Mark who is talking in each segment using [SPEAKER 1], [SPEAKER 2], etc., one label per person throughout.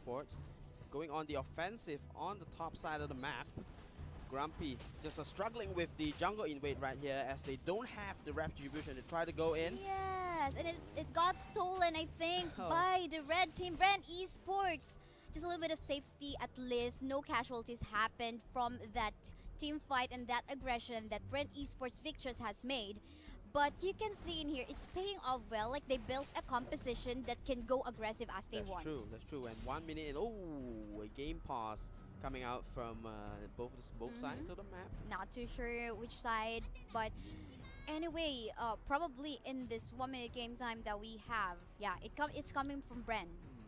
[SPEAKER 1] Esports. Going on the offensive on the top side of the map. Grumpy just struggling with the jungle invade right here as they don't have the retribution. They try to go in.
[SPEAKER 2] Yes, and it got stolen, I think,
[SPEAKER 1] Oh.
[SPEAKER 2] by the red team, BREN Esports. Just a little bit of safety at least. No casualties happened from that team fight and that aggression that BREN Esports VICTRESS has made. But you can see in here, it's paying off well. Like, they built a composition that can go aggressive as they want.
[SPEAKER 1] That's true. And 1 minute in, oh, a game pause coming out from both sides of the map.
[SPEAKER 2] Not too sure which side, but anyway, probably in this 1 minute game time that we have, yeah, it's coming from BREN.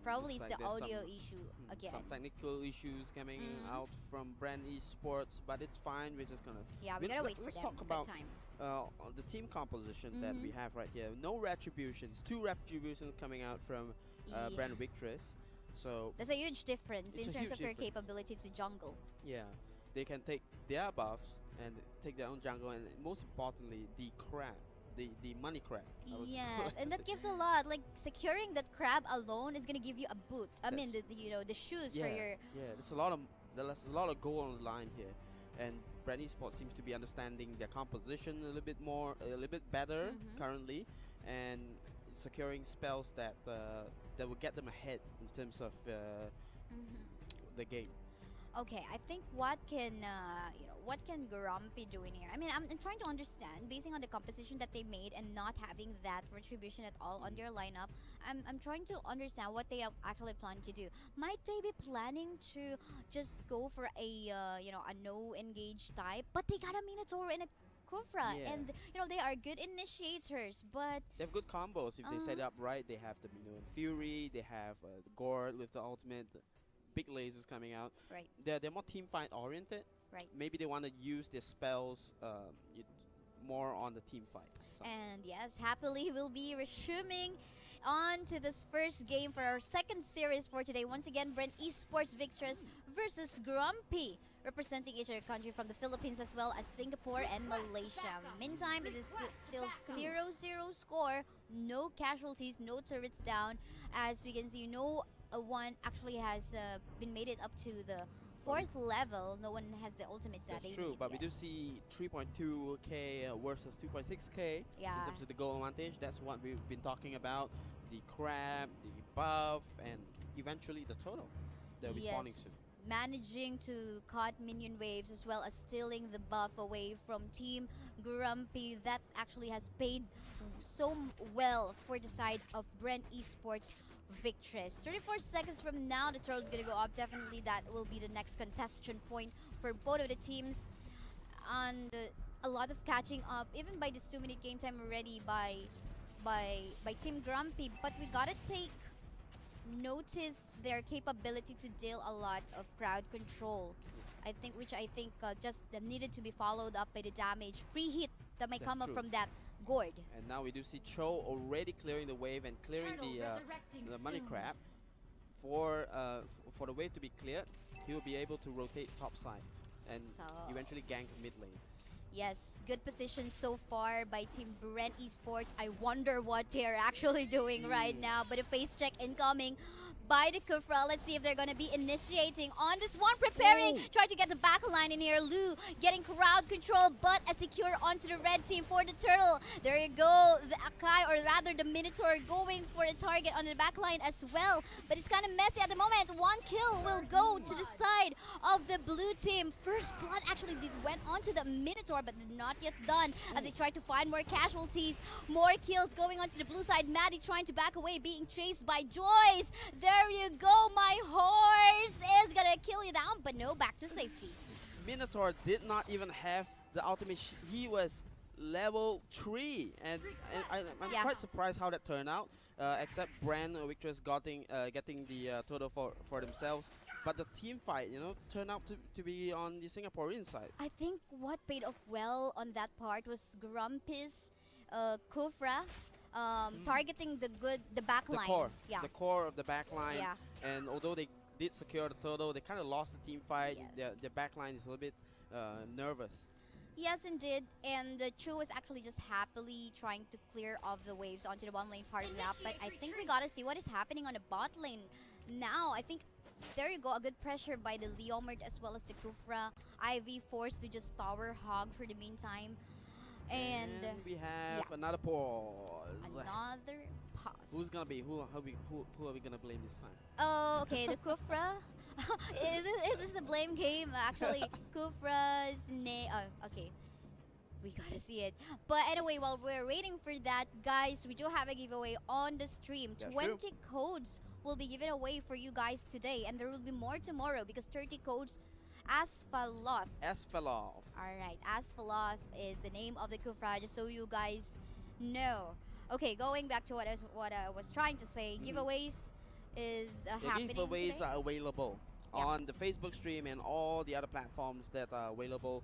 [SPEAKER 2] Probably it's
[SPEAKER 1] Looks
[SPEAKER 2] the
[SPEAKER 1] like
[SPEAKER 2] audio
[SPEAKER 1] there's
[SPEAKER 2] issue
[SPEAKER 1] some
[SPEAKER 2] again.
[SPEAKER 1] technical issues coming out from BREN Esports, but it's fine. We're just gonna
[SPEAKER 2] Yeah, we gotta wait for
[SPEAKER 1] let's
[SPEAKER 2] them
[SPEAKER 1] talk
[SPEAKER 2] that
[SPEAKER 1] about
[SPEAKER 2] time.
[SPEAKER 1] the team composition that we have right here. No retributions, 2 retributions coming out from BREN VICTRESS. So
[SPEAKER 2] there's a huge difference in
[SPEAKER 1] it's a
[SPEAKER 2] terms
[SPEAKER 1] huge
[SPEAKER 2] of their
[SPEAKER 1] difference.
[SPEAKER 2] capability to jungle.
[SPEAKER 1] yeah, they can take their buffs and take their own jungle, and most importantly, the crab, the money crab.
[SPEAKER 2] Yes, and that gives a lot. Like, securing that crab alone is gonna give you a boot. I mean, the shoes for your.
[SPEAKER 1] Yeah, there's a lot of goal on the line here, and BREN Esports seems to be understanding their composition a little bit more, a little bit better currently, and securing spells that that will get them ahead in terms of the game.
[SPEAKER 2] Okay, I think what can what can Grumpy do in here? I mean, I'm trying to understand, basing on the composition that they made and not having that retribution at all on their lineup. I'm trying to understand what they have actually planned to do. Might they be planning to just go for a a no engage type? But they got a Minotaur and a Kufra,
[SPEAKER 1] Yeah.
[SPEAKER 2] and they are good initiators, but
[SPEAKER 1] They have good combos if they set it up right. They have the and Fury. They have the Gord with the ultimate. Big lasers coming out.
[SPEAKER 2] right,
[SPEAKER 1] They're more team fight oriented.
[SPEAKER 2] right.
[SPEAKER 1] Maybe they want to use their spells more on the team fight. So.
[SPEAKER 2] And yes, happily we'll be resuming on to this first game for our second series for today. Once again, BREN Esports VICTRESS versus Grumpy, representing each other country from the Philippines as well as Singapore and Malaysia. Meantime, it is still 0-0 score. No casualties, no turrets down. As we can see, no one actually has been made it up to the 4th level. No one has the ultimates that they
[SPEAKER 1] That's true,
[SPEAKER 2] need
[SPEAKER 1] but we
[SPEAKER 2] yet.
[SPEAKER 1] do see 3.2k versus 2.6k
[SPEAKER 2] Yeah.
[SPEAKER 1] in terms of the goal advantage. That's what we've been talking about. The crab, the buff, and eventually the total they'll be spawning soon.
[SPEAKER 2] Managing to cut minion waves as well as stealing the buff away from Team Grumpy. That actually has paid so well for the side of BREN Esports VICTRESS. 34 seconds from now, the turtle is going to go up. Definitely that will be the next contestation point for both of the teams. And a lot of catching up, even by this 2-minute game time already by Team Grumpy. But we gotta take notice their capability to deal a lot of crowd control. Which I think just needed to be followed up by the damage. Free hit that may
[SPEAKER 1] That's
[SPEAKER 2] come up
[SPEAKER 1] true.
[SPEAKER 2] from that Gord.
[SPEAKER 1] And now we do see Cho already clearing the wave and clearing the money crab. For the wave to be cleared, he will be able to rotate top side and
[SPEAKER 2] So
[SPEAKER 1] eventually gank mid lane.
[SPEAKER 2] yes, good position so far by Team BREN Esports. I wonder what they're actually doing right now, but a face check incoming by the Kufra. Let's see if they're going to be initiating on this one, preparing, try to get the back line in here. Lu getting crowd control, but a secure onto the red team for the turtle. There you go, the Akai, or rather the Minotaur, going for a target on the back line as well, but it's kind of messy at the moment. One kill will go to the side of the blue team. First blood actually went onto the Minotaur, but not yet done as they try to find more casualties. More kills going onto the blue side. Maddie trying to back away, being chased by Joyce. There you go, my horse is gonna kill you down, but no, back to safety.
[SPEAKER 1] Minotaur did not even have the ultimate. He was level 3, and I'm quite surprised how that turned out. Except BREN VICTRESS getting the total for themselves, but the team fight, turned out to be on the Singaporean side.
[SPEAKER 2] I think what paid off well on that part was Grumpy's Kufra targeting the back line.
[SPEAKER 1] The core of the back line.
[SPEAKER 2] Yeah.
[SPEAKER 1] And although they did secure the total, they kind of lost the team fight.
[SPEAKER 2] Yes.
[SPEAKER 1] Their back line is a little bit nervous.
[SPEAKER 2] Yes, indeed. And Chu was actually just happily trying to clear off the waves onto the 1 lane part of the map. But I think we gotta see what is happening on the bot lane now. I think there you go. A good pressure by the Leomert as well as the Kufra. Ivy forced to just tower hog for the meantime. And
[SPEAKER 1] we have
[SPEAKER 2] yeah.
[SPEAKER 1] another pause.
[SPEAKER 2] Another pause.
[SPEAKER 1] Who's gonna be? Who are we gonna blame this time?
[SPEAKER 2] Oh, okay, the Kufra. Is this a blame game? Actually, Kufra's name. Oh, okay. We gotta see it. But anyway, while we're waiting for that, guys, we do have a giveaway on the stream.
[SPEAKER 1] That's
[SPEAKER 2] 20
[SPEAKER 1] true.
[SPEAKER 2] codes will be given away for you guys today, and there will be more tomorrow because 30 codes. Asphaloth.
[SPEAKER 1] Asphaloth.
[SPEAKER 2] Alright, Asphaloth is the name of the Kufra, just so you guys know. Okay, going back to what I was trying to say, giveaways is happening
[SPEAKER 1] The giveaways
[SPEAKER 2] today.
[SPEAKER 1] are available
[SPEAKER 2] Yeah.
[SPEAKER 1] on the Facebook stream and all the other platforms that are available.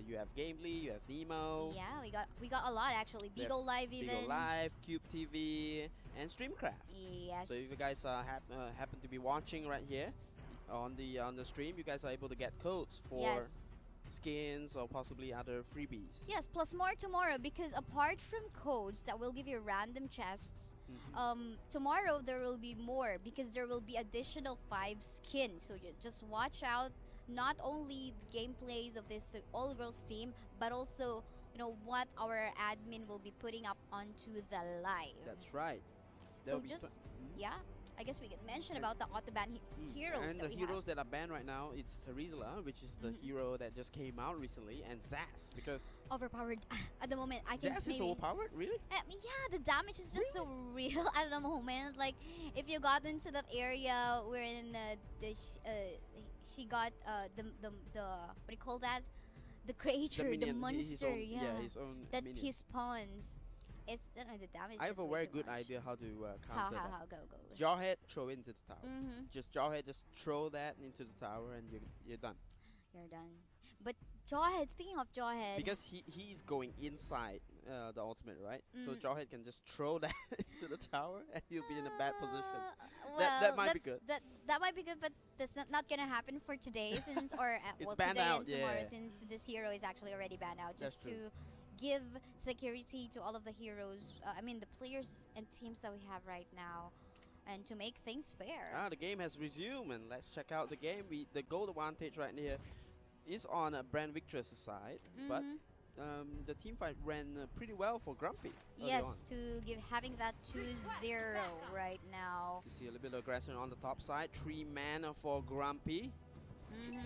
[SPEAKER 1] You have Gamely, you have Nemo,
[SPEAKER 2] Yeah, we got a lot actually.
[SPEAKER 1] We have
[SPEAKER 2] Beagle Live even.
[SPEAKER 1] Beagle Live, Cube TV, and Streamcraft.
[SPEAKER 2] Yes.
[SPEAKER 1] So if you guys happen to be watching right here on the stream, you guys are able to get codes for
[SPEAKER 2] Yes.
[SPEAKER 1] skins or possibly other freebies.
[SPEAKER 2] Yes, plus more tomorrow because apart from codes that will give you random chests, tomorrow there will be more because there will be additional 5 skins. So you just watch out not only the gameplays of this all-girls team, but also what our admin will be putting up onto the live.
[SPEAKER 1] That's right.
[SPEAKER 2] So
[SPEAKER 1] There'll be
[SPEAKER 2] yeah, I guess we could mention about the auto-ban heroes
[SPEAKER 1] and
[SPEAKER 2] that
[SPEAKER 1] the
[SPEAKER 2] we
[SPEAKER 1] heroes that are banned right now, it's Terizla, which is the hero that just came out recently, and Zas, because
[SPEAKER 2] have. Overpowered at the moment. I can
[SPEAKER 1] Zas
[SPEAKER 2] maybe
[SPEAKER 1] is overpowered, really?
[SPEAKER 2] yeah, the damage is just so real at the moment. Like, if you got into that area wherein she got the what do you call that? The creature, the
[SPEAKER 1] minion,
[SPEAKER 2] monster,
[SPEAKER 1] his own
[SPEAKER 2] that
[SPEAKER 1] minion.
[SPEAKER 2] he spawns. It's the damage.
[SPEAKER 1] I have
[SPEAKER 2] is
[SPEAKER 1] a
[SPEAKER 2] way
[SPEAKER 1] very
[SPEAKER 2] too
[SPEAKER 1] good
[SPEAKER 2] much.
[SPEAKER 1] idea how to
[SPEAKER 2] How
[SPEAKER 1] counter that.
[SPEAKER 2] go.
[SPEAKER 1] Jawhead, throw into the tower.
[SPEAKER 2] Mm-hmm.
[SPEAKER 1] Jawhead, just throw that into the tower, and you're done.
[SPEAKER 2] You're done. But Jawhead, speaking of Jawhead,
[SPEAKER 1] Because he's going inside the ultimate, right? So
[SPEAKER 2] Mhm.
[SPEAKER 1] Jawhead can just throw that into the tower, and he'll be in a bad position.
[SPEAKER 2] Well,
[SPEAKER 1] That might be good.
[SPEAKER 2] That might be good, but that's not gonna happen for today since or
[SPEAKER 1] It's
[SPEAKER 2] well
[SPEAKER 1] banned
[SPEAKER 2] today
[SPEAKER 1] out,
[SPEAKER 2] and tomorrow
[SPEAKER 1] yeah.
[SPEAKER 2] since this hero is actually already banned out.
[SPEAKER 1] That's
[SPEAKER 2] Just
[SPEAKER 1] true.
[SPEAKER 2] to give security to all of the heroes. I mean the players and teams that we have right now, and to make things fair.
[SPEAKER 1] The game has resumed, and let's check out the game. The goal advantage right here is on BREN VICTRESS' side, but the team fight ran pretty well for Grumpy. early on.
[SPEAKER 2] Yes, to having that 2-0 right now.
[SPEAKER 1] You see a little bit of aggression on the top side. 3 mana for Grumpy.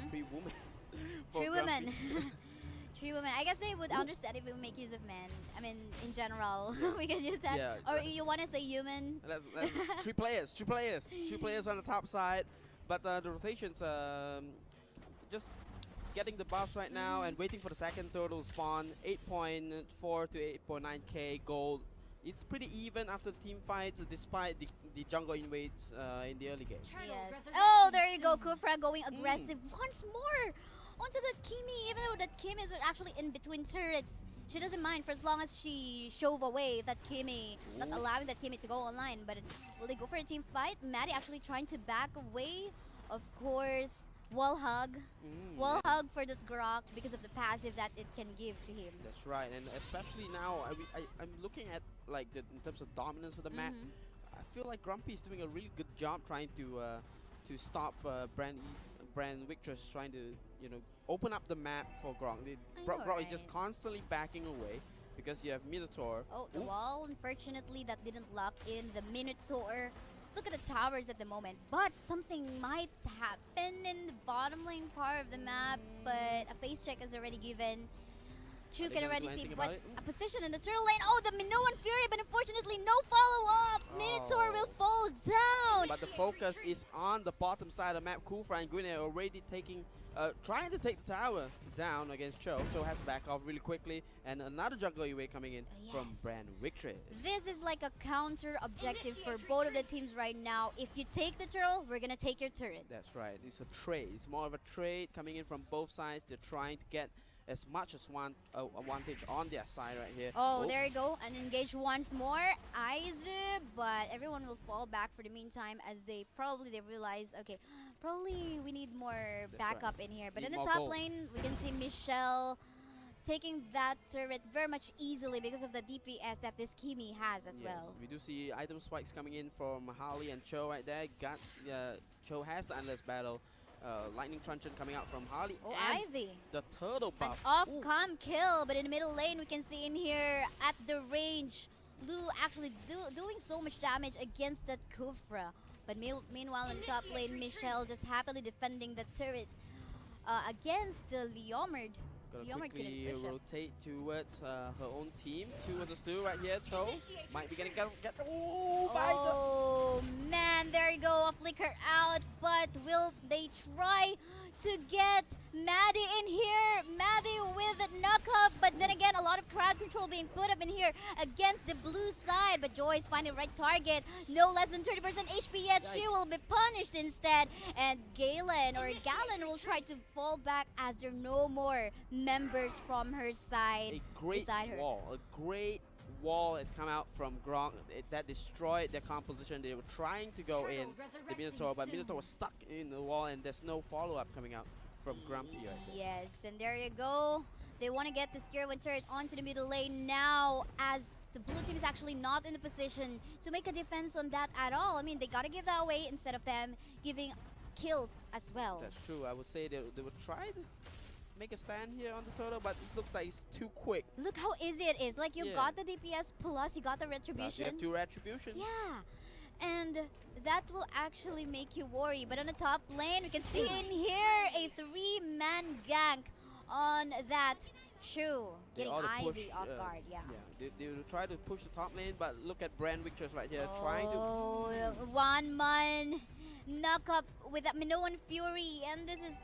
[SPEAKER 1] 3 women. for
[SPEAKER 2] 3 women.
[SPEAKER 1] Grumpy.
[SPEAKER 2] 3 women. I guess they would understand if we make use of men. I mean, in general, we could use that.
[SPEAKER 1] Yeah,
[SPEAKER 2] Or you want to say human?
[SPEAKER 1] Let's 3 players. 3 players on the top side. But the rotations, just getting the buffs right now and waiting for the second turtle spawn. 8.4 to 8.9k gold. It's pretty even after the team fights, despite the jungle invades in the early game.
[SPEAKER 2] Yes. Oh, there you go. Kufra going aggressive once more onto that Kimi. Even though that Kimi is actually in between turrets, she doesn't mind for as long as she shove away that Kimi, not allowing that Kimi to go online. But will they go for a team fight? Maddie actually trying to back away. Of course, wall hug. Wall hug for the Grok because of the passive that it can give to him.
[SPEAKER 1] That's right, and especially now, I'm looking at like in terms of dominance for the map. I feel like Grumpy is doing a really good job trying to stop BREN VICTRESS trying to open up the map for Grok. Grok is just constantly backing away because you have Minotaur.
[SPEAKER 2] Oh, the wall, unfortunately, that didn't lock in the Minotaur. Look at the towers at the moment, but something might happen in the bottom lane part of the map, but a face check is already given. Chu can already see what a position in the turtle lane. Oh, the Minoan Fury, but unfortunately no follow-up. Minotaur will fall down.
[SPEAKER 1] But the focus is on the bottom side of the map. Kufra and Gwyneth already trying to take the tower down against Cho. Cho has to back off really quickly, and another jungle away coming in from BREN VICTRESS.
[SPEAKER 2] This is like a counter objective for both of the teams right now. If you take the turtle, we're gonna take your turret.
[SPEAKER 1] That's right. It's a trade. It's more of a trade coming in from both sides. They're trying to get as much as one advantage on their side right here.
[SPEAKER 2] Oh, there you go. And engage once more. Aizu, but everyone will fall back for the meantime as they realize, okay, probably we need more backup in here. But in the top lane, we can see Michelle taking that turret very much easily because of the DPS that this Kimi has as well.
[SPEAKER 1] We do see item spikes coming in from Harley and Cho right there. Cho has the Endless Battle. Lightning Truncheon coming out from Harley.
[SPEAKER 2] Oh,
[SPEAKER 1] and
[SPEAKER 2] Ivy.
[SPEAKER 1] The turtle buff.
[SPEAKER 2] An off-cam kill, but in the middle lane we can see in here at the range, Lu actually doing so much damage against that Kufra. But meanwhile in the top lane, Michelle just happily defending the turret against Leomard.
[SPEAKER 1] Gonna quickly rotate towards her own team. 2 versus 2 right here. Cho might be getting
[SPEAKER 2] oh man, there you go, a flicker out. But will they try to get Maddie in here? Maddie with a knock-up, but then again, a lot of crowd control being put up in here against the blue side. But Joy's finding the right target. No less than 30% HP yet. Yikes. She will be punished instead. And Galen will try to fall back as there are no more members from her side.
[SPEAKER 1] A great wall has come out from Gronk that destroyed their composition. They were trying to go in the Minotaur, but Minotaur was stuck in the wall, and there's no follow-up coming out from Grumpy right there.
[SPEAKER 2] Yes, and there you go. They want to get the Tier 1 turret onto the middle lane now, as the blue team is actually not in the position to make a defense on that at all. I mean, they gotta give that away instead of them giving kills as well.
[SPEAKER 1] That's true. I would say they would try to make a stand here on the turtle, but it looks like it's too quick.
[SPEAKER 2] Look how easy it is. Like, you got the DPS plus you got the retribution.
[SPEAKER 1] Plus you have 2 retribution.
[SPEAKER 2] Yeah. And that will actually make you worry. But on the top lane, we can see in here a 3-man gank on that Chu. Getting Ivy off guard,
[SPEAKER 1] they will try to push the top lane, but look at BREN VICTRESS right here trying to...
[SPEAKER 2] 1-man knock up with that Minoan Fury, and this is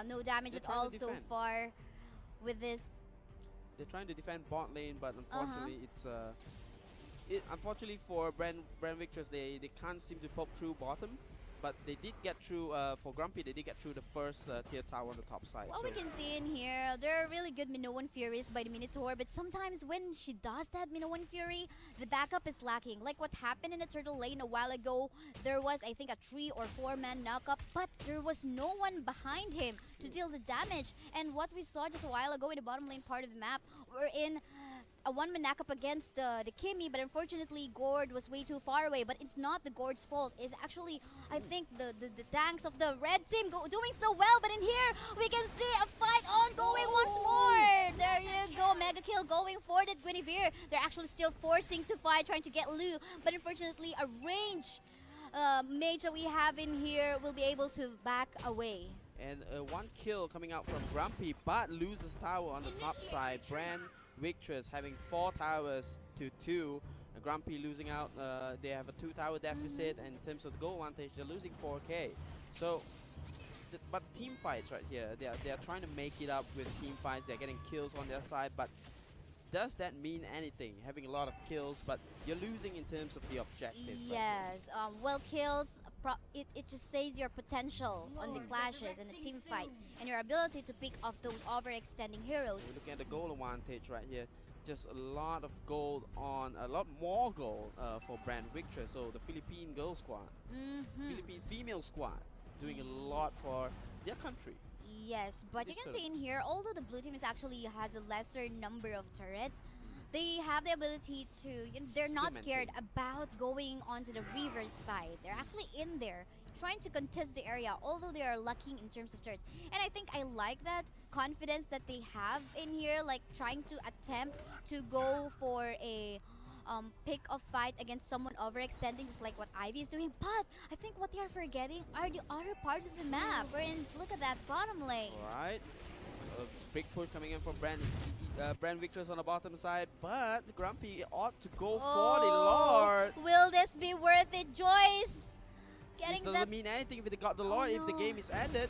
[SPEAKER 2] no damage at all so far with this.
[SPEAKER 1] They're trying to defend bot lane, but unfortunately it's unfortunately for BREN VICTRESS, they can't seem to poke through bottom, but they did get through for Grumpy. They did get through the first tier tower on the top side.
[SPEAKER 2] Well, we can see in here there are really good Minoan Furies by the Minotaur, but sometimes when she does that Minoan Fury, the backup is lacking. Like what happened in the turtle lane a while ago, there was I think a 3 or 4-man knockup, but there was no one behind him to deal the damage. And what we saw just a while ago in the bottom lane part of the map, we're in a 1-man knock-up against the Kimi, but unfortunately Gord was way too far away. But it's not the Gord's fault. It's actually, I think, the tanks of the red team doing so well. But in here, we can see a fight ongoing once more. There you go, mega kill going for the Guinevere. They're actually still forcing to fight, trying to get Lu. But unfortunately, a range mage that we have in here will be able to back away.
[SPEAKER 1] And 1 kill coming out from Grumpy, but loses tower on the top side. BREN VICTRESS having 4 towers to 2. Grumpy losing out. They have a 2-tower deficit, and in terms of the goal advantage, they're losing 4K. So, but team fights right here. They are trying to make it up with team fights. They're getting kills on their side, but does that mean anything? Having a lot of kills, but you're losing in terms of the objective.
[SPEAKER 2] Yes. Well, kills. It just says your potential on the clashes and the team fights, and your ability to pick off those overextending heroes.
[SPEAKER 1] We're looking at the goal advantage right here. Just a lot of gold on, a lot more gold for BREN VICTRESS. So the Philippine girl squad, Philippine female squad, doing a lot for their country.
[SPEAKER 2] Yes, but you can see in here, although the blue team actually has a lesser number of turrets, they have the ability to, they're not scared about going onto the reverse side. They're actually in there trying to contest the area, although they are lacking in terms of turrets. And I think I like that confidence that they have in here, like trying to attempt to go for a pick of fight against someone overextending, just like what Ivy is doing. But I think what they are forgetting are the other parts of the map. Look at that bottom lane.
[SPEAKER 1] Alright. A big push coming in from BREN VICTRESS on the bottom side, but Grumpy ought to go for the Lord.
[SPEAKER 2] Will this be worth it, Joyce?
[SPEAKER 1] This doesn't mean anything if they got the Lord if the game is ended.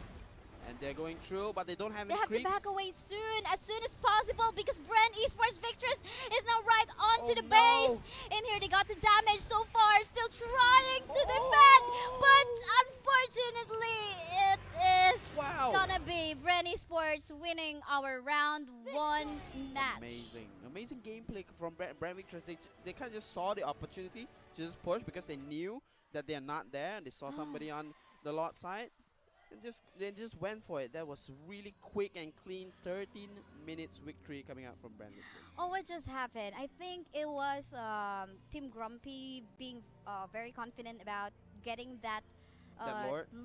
[SPEAKER 1] And they're going through, but they don't have any creeps.
[SPEAKER 2] They have to back away as soon as possible, because BREN Esports VICTRESS is now right onto the base. In here, they got the damage so far, still trying to defend, but unfortunately, it is gonna be BREN Esports winning our round 1 match.
[SPEAKER 1] Amazing gameplay from BREN VICTRESS. They kind of just saw the opportunity to just push because they knew that they are not there, and they saw somebody on the Lord side. and they just went for it. That was really quick and clean. 13 minutes victory coming out from BREN.
[SPEAKER 2] Oh, what just happened? I think it was Team Grumpy being very confident about getting that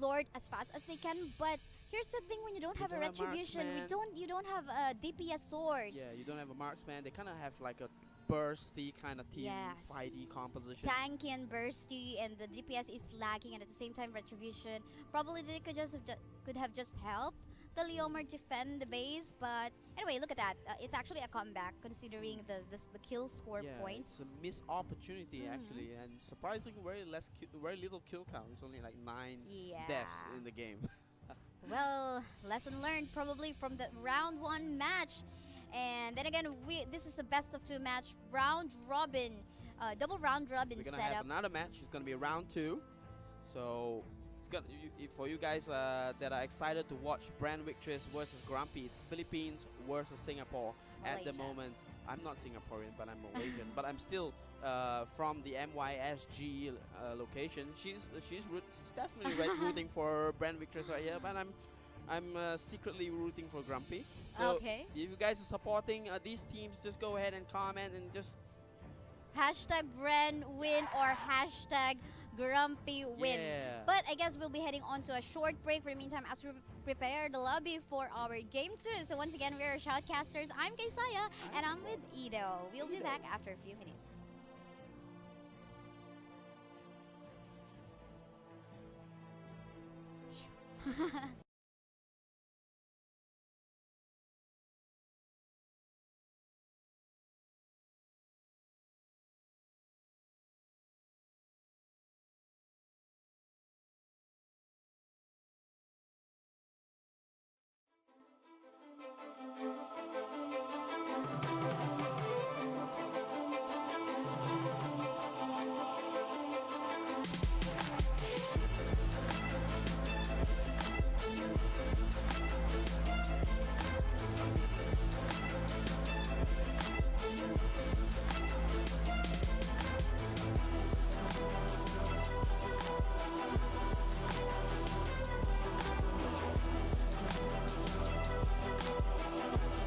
[SPEAKER 2] Lord as fast as they can. But here's the thing: when you don't have a retribution, you don't have a DPS source.
[SPEAKER 1] Yeah, you don't have a marksman. They kind of have like a bursty kind of team,
[SPEAKER 2] yes.
[SPEAKER 1] 5D composition.
[SPEAKER 2] Tanky and bursty, and the DPS is lacking, and at the same time retribution. Probably they could have just helped the Leomar defend the base, but anyway, look at that. It's actually a comeback considering the kill score point.
[SPEAKER 1] It's a missed opportunity actually, and surprisingly very little kill count. It's only like 9 deaths in the game.
[SPEAKER 2] Well, lesson learned probably from the round 1 match. And then again, this is a best of 2 match, round robin, double round robin setup.
[SPEAKER 1] We're gonna have another match. It's gonna be round 2. So it's gonna for you guys that are excited to watch BREN VICTRESS versus Grumpy. It's Philippines versus Singapore at the moment. I'm not Singaporean, but I'm Malaysian. But I'm still from the MYSG location. She's definitely rooting for BREN VICTRESS right here, but I'm secretly rooting for Grumpy. So if you guys are supporting these teams, just go ahead and comment and just
[SPEAKER 2] hashtag BREN win or hashtag Grumpy win.
[SPEAKER 1] Yeah.
[SPEAKER 2] But I guess we'll be heading on to a short break for the meantime as we prepare the lobby for our game 2. So once again, we're Shoutcasters. I'm Kaysaya and I'm with Ido. We'll be back after a few minutes.